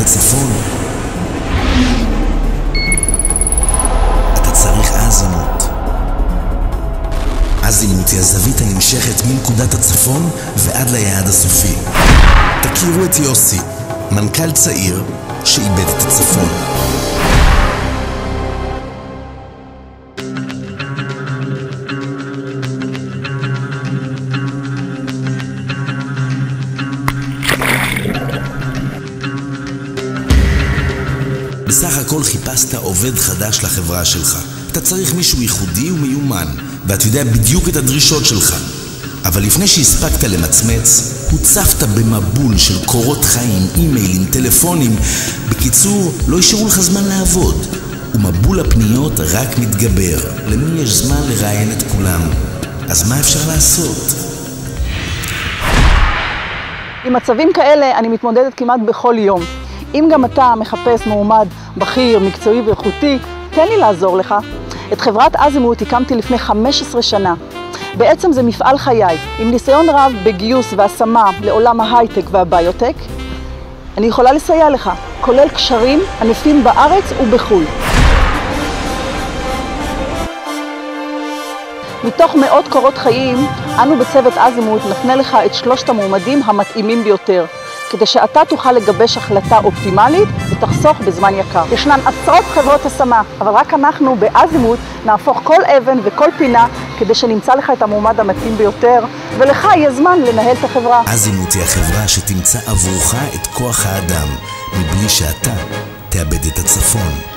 הצפון? אתה צריך אזימוט. אזימוט היא הזווית הנמשכת מנקודת הצפון ועד ליעד הסופי. תכירו את יוסי, מנכ"ל צעיר שאיבד את הצפון. בסך הכל חיפשת עובד חדש לחברה שלך. אתה צריך מישהו ייחודי ומיומן, ואתה יודע בדיוק את הדרישות שלך. אבל לפני שהספקת למצמץ, הוצפת במבול של קורות חיים, אימיילים, טלפונים. בקיצור, לא השאירו לך זמן לעבוד. ומבול הפניות רק מתגבר. למי יש זמן לראיין את כולם? אז מה אפשר לעשות? עם מצבים כאלה אני מתמודדת כמעט בכל יום. אם גם אתה מחפש מועמד בכיר, מקצועי ואיכותי, תן לי לעזור לך. את חברת אזימוט הקמתי לפני 15 שנה. בעצם זה מפעל חיי, עם ניסיון רב בגיוס והשמה לעולם ההייטק והביוטק. אני יכולה לסייע לך, כולל קשרים ענפים בארץ ובחו"ל. מתוך מאות קורות חיים, אנו בצוות אזימוט נפנה לך את 3 המועמדים המתאימים ביותר, כדי שאתה תוכל לגבש החלטה אופטימלית ותחסוך בזמן יקר. ישנן עשרות חברות השמה, אבל רק אנחנו באזימוט נהפוך כל אבן וכל פינה כדי שנמצא לך את המועמד המתאים ביותר, ולך יהיה זמן לנהל את החברה. אזימוט היא החברה שתמצא עבורך את כוח האדם, מבלי שאתה תאבד את הצפון.